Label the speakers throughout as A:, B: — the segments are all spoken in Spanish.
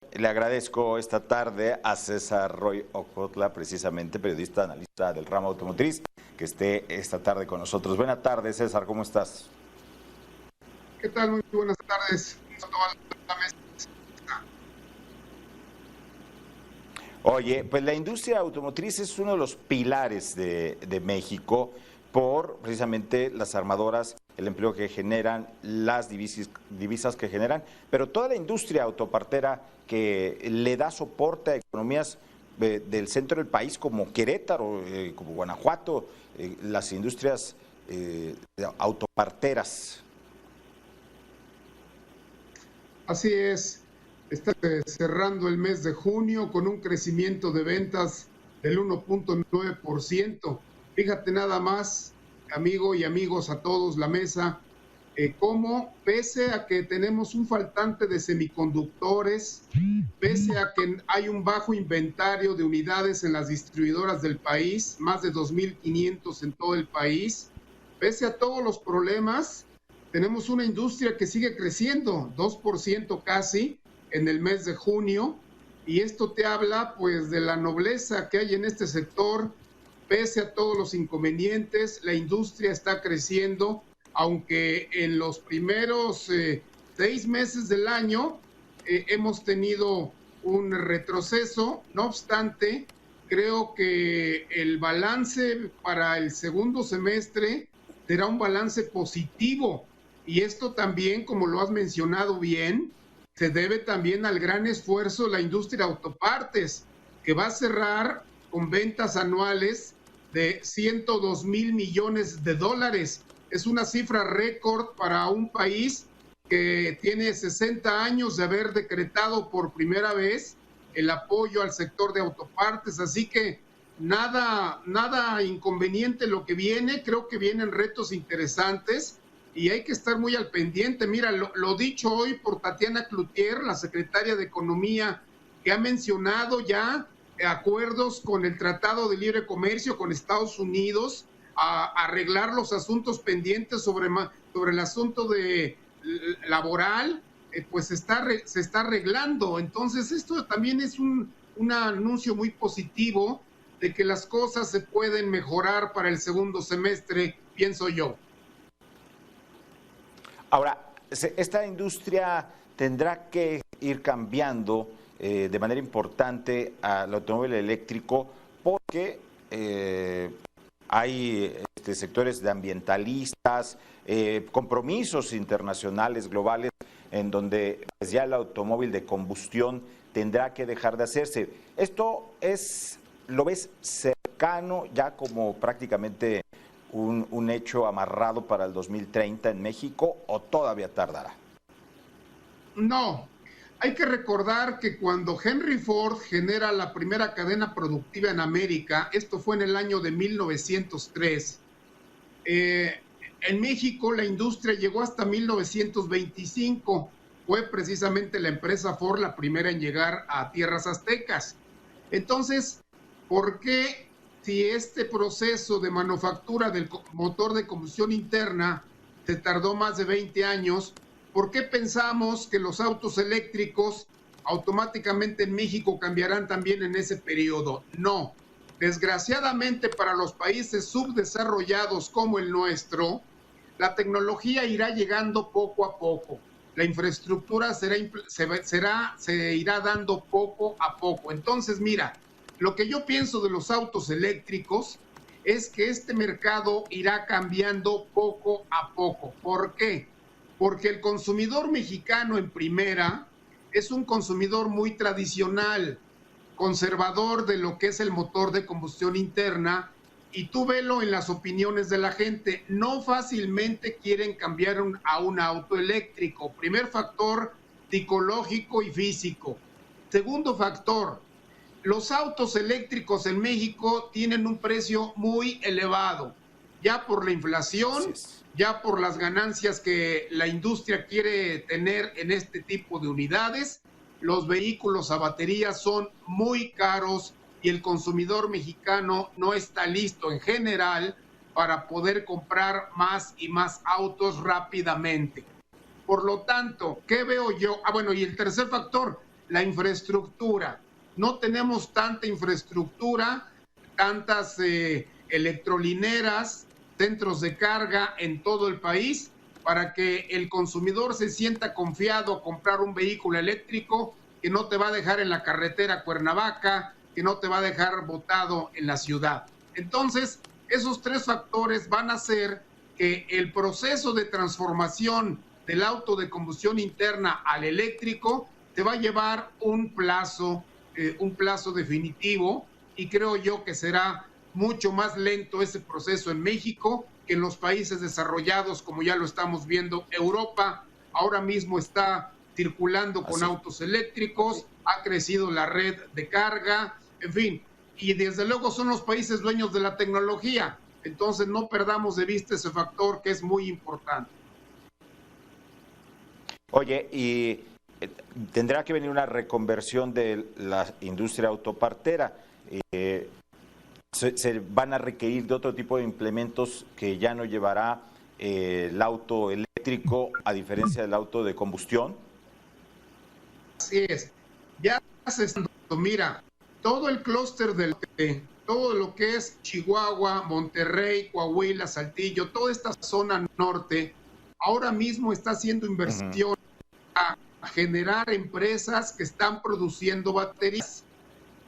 A: Le agradezco esta tarde a César Roy Ocotla, precisamente periodista, analista del ramo automotriz, que esté esta tarde con nosotros. Buenas tardes, César, ¿cómo estás?
B: ¿Qué tal? Muy buenas tardes.
A: Oye, pues la industria automotriz es uno de los pilares de México por precisamente las armadoras, el empleo que generan, las divisas que generan, pero toda la industria autopartera que le da soporte a economías del centro del país como Querétaro, como Guanajuato, las industrias autoparteras.
B: Así es, está cerrando el mes de junio con un crecimiento de ventas del 1.9%. Fíjate nada más, amigo y amigos a todos, la mesa, cómo pese a que tenemos un faltante de semiconductores, pese a que hay un bajo inventario de unidades en las distribuidoras del país, más de 2.500 en todo el país, pese a todos los problemas, tenemos una industria que sigue creciendo, 2% casi en el mes de junio, y esto te habla pues de la nobleza que hay en este sector. Pese a todos los inconvenientes, la industria está creciendo, aunque en los primeros 6 meses del año hemos tenido un retroceso. No obstante, creo que el balance para el segundo semestre será un balance positivo. Y esto también, como lo has mencionado bien, se debe también al gran esfuerzo de la industria de autopartes, que va a cerrar con ventas anuales de 102,000 millones de dólares. Es una cifra récord para un país que tiene 60 años de haber decretado por primera vez el apoyo al sector de autopartes. Así que nada inconveniente lo que viene. Creo que vienen retos interesantes y hay que estar muy al pendiente. Mira, lo dicho hoy por Tatiana Cloutier, la secretaria de Economía, que ha mencionado ya acuerdos con el Tratado de Libre Comercio con Estados Unidos, a arreglar los asuntos pendientes sobre el asunto de laboral, pues se está arreglando. Entonces esto también es un anuncio muy positivo de que las cosas se pueden mejorar para el segundo semestre, pienso yo.
A: Ahora, esta industria tendrá que ir cambiando de manera importante al automóvil eléctrico porque hay sectores de ambientalistas, compromisos internacionales, globales, en donde pues, ya el automóvil de combustión tendrá que dejar de hacerse. ¿Esto lo ves cercano ya como prácticamente un hecho amarrado para el 2030 en México o todavía tardará?
B: No, hay que recordar que cuando Henry Ford genera la primera cadena productiva en América, esto fue en el año de 1903, en México la industria llegó hasta 1925, fue precisamente la empresa Ford la primera en llegar a tierras aztecas. Entonces, ¿por qué si este proceso de manufactura del motor de combustión interna se tardó más de 20 años, ¿por qué pensamos que los autos eléctricos automáticamente en México cambiarán también en ese periodo? No. Desgraciadamente para los países subdesarrollados como el nuestro, la tecnología irá llegando poco a poco. La infraestructura se irá dando poco a poco. Entonces, mira, lo que yo pienso de los autos eléctricos es que este mercado irá cambiando poco a poco. ¿Por qué? Porque el consumidor mexicano en primera es un consumidor muy tradicional, conservador de lo que es el motor de combustión interna, y tú velo en las opiniones de la gente, no fácilmente quieren cambiar a un auto eléctrico. Primer factor, psicológico y físico. Segundo factor, los autos eléctricos en México tienen un precio muy elevado, ya por la inflación, ya por las ganancias que la industria quiere tener en este tipo de unidades. Los vehículos a batería son muy caros y el consumidor mexicano no está listo en general para poder comprar más y más autos rápidamente. Por lo tanto, ¿qué veo yo? Bueno, y el tercer factor, la infraestructura. No tenemos tanta infraestructura, tantas electrolineras, centros de carga en todo el país para que el consumidor se sienta confiado a comprar un vehículo eléctrico que no te va a dejar en la carretera Cuernavaca, que no te va a dejar botado en la ciudad. Entonces, esos tres factores van a hacer que el proceso de transformación del auto de combustión interna al eléctrico te va a llevar un plazo definitivo, y creo yo que será mucho más lento ese proceso en México que en los países desarrollados, como ya lo estamos viendo. Europa ahora mismo está circulando con autos eléctricos, ha crecido la red de carga, en fin, y desde luego son los países dueños de la tecnología. Entonces no perdamos de vista ese factor que es muy importante.
A: Oye, y tendrá que venir una reconversión de la industria autopartera. Se van a requerir de otro tipo de implementos que ya no llevará el auto eléctrico, a diferencia del auto de combustión.
B: Así es. Ya se está, mira, todo el clúster todo lo que es Chihuahua, Monterrey, Coahuila, Saltillo, toda esta zona norte, ahora mismo está haciendo inversión a generar empresas que están produciendo baterías.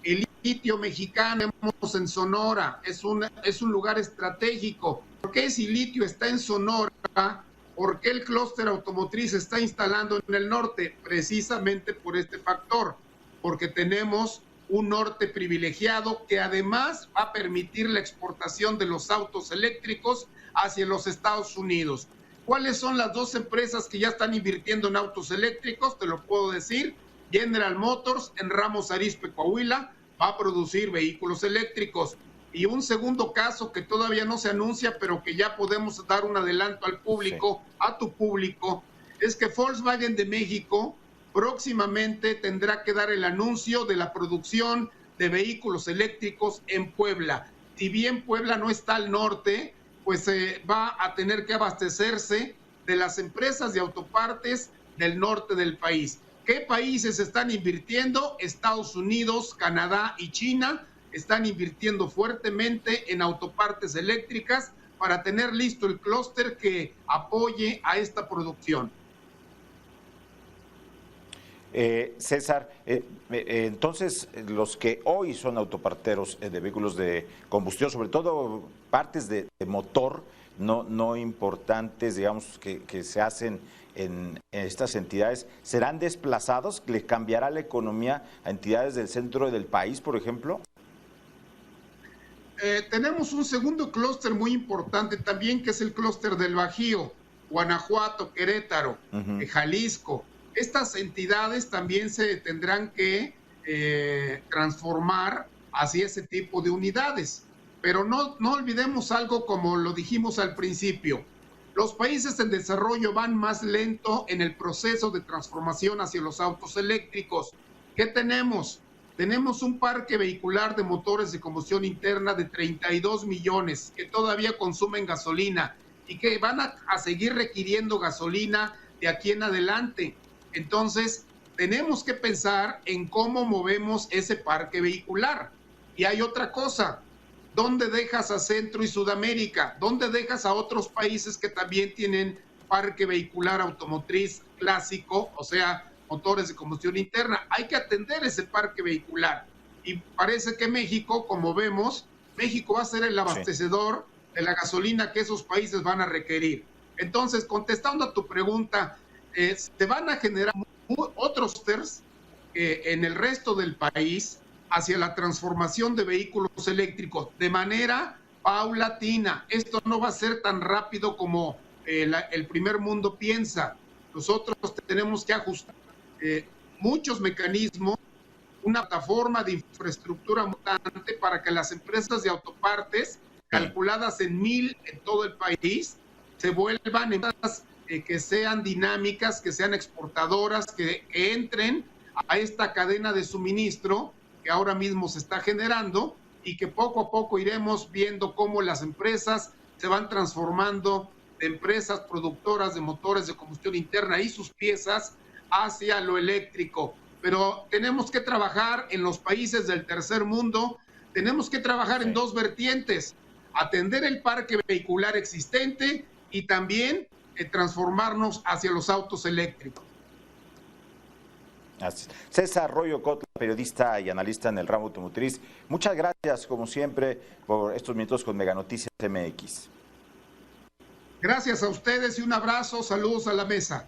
B: El litio mexicano tenemos en Sonora, es un lugar estratégico. ¿Por qué si litio está en Sonora? ¿Por qué el clúster automotriz se está instalando en el norte? Precisamente por este factor, porque tenemos un norte privilegiado que además va a permitir la exportación de los autos eléctricos hacia los Estados Unidos. ¿Cuáles son las dos empresas que ya están invirtiendo en autos eléctricos? Te lo puedo decir. General Motors en Ramos Arizpe, Coahuila, va a producir vehículos eléctricos. Y un segundo caso que todavía no se anuncia, pero que ya podemos dar un adelanto al público, sí, a tu público, es que Volkswagen de México próximamente tendrá que dar el anuncio de la producción de vehículos eléctricos en Puebla. Si bien Puebla no está al norte, pues va a tener que abastecerse de las empresas de autopartes del norte del país. ¿Qué países están invirtiendo? Estados Unidos, Canadá y China están invirtiendo fuertemente en autopartes eléctricas para tener listo el clúster que apoye a esta producción.
A: César, entonces los que hoy son autoparteros de vehículos de combustión, sobre todo partes de motor no importantes, digamos, que se hacen en estas entidades, ¿serán desplazados? ¿Le cambiará la economía a entidades del centro del país, por ejemplo?
B: Tenemos un segundo clúster muy importante también, que es el clúster del Bajío, Guanajuato, Querétaro, Jalisco. Estas entidades también se tendrán que transformar hacia ese tipo de unidades. Pero no olvidemos algo, como lo dijimos al principio. Los países en desarrollo van más lento en el proceso de transformación hacia los autos eléctricos. ¿Qué tenemos? Tenemos un parque vehicular de motores de combustión interna de 32 millones que todavía consumen gasolina y que van a seguir requiriendo gasolina de aquí en adelante. Entonces, tenemos que pensar en cómo movemos ese parque vehicular. Y hay otra cosa, ¿dónde dejas a Centro y Sudamérica? ¿Dónde dejas a otros países que también tienen parque vehicular automotriz clásico, o sea, motores de combustión interna? Hay que atender ese parque vehicular. Y parece que México, como vemos, México va a ser el abastecedor de la gasolina que esos países van a requerir. Entonces, contestando a tu pregunta, se van a generar otros clústeres en el resto del país hacia la transformación de vehículos eléctricos de manera paulatina. Esto no va a ser tan rápido como el primer mundo piensa. Nosotros tenemos que ajustar muchos mecanismos, una plataforma de infraestructura mutante para que las empresas de autopartes, calculadas en 1,000 en todo el país, se vuelvan empresas que sean dinámicas, que sean exportadoras, que entren a esta cadena de suministro que ahora mismo se está generando, y que poco a poco iremos viendo cómo las empresas se van transformando de empresas productoras de motores de combustión interna y sus piezas hacia lo eléctrico. pero tenemos que trabajar en los países del tercer mundo, tenemos que trabajar en dos vertientes, atender el parque vehicular existente y también transformarnos hacia los autos eléctricos.
A: César Royo Cotla, periodista y analista en el ramo automotriz, muchas gracias como siempre por estos minutos con Mega Noticias MX.
B: Gracias a ustedes y un abrazo, saludos a la mesa.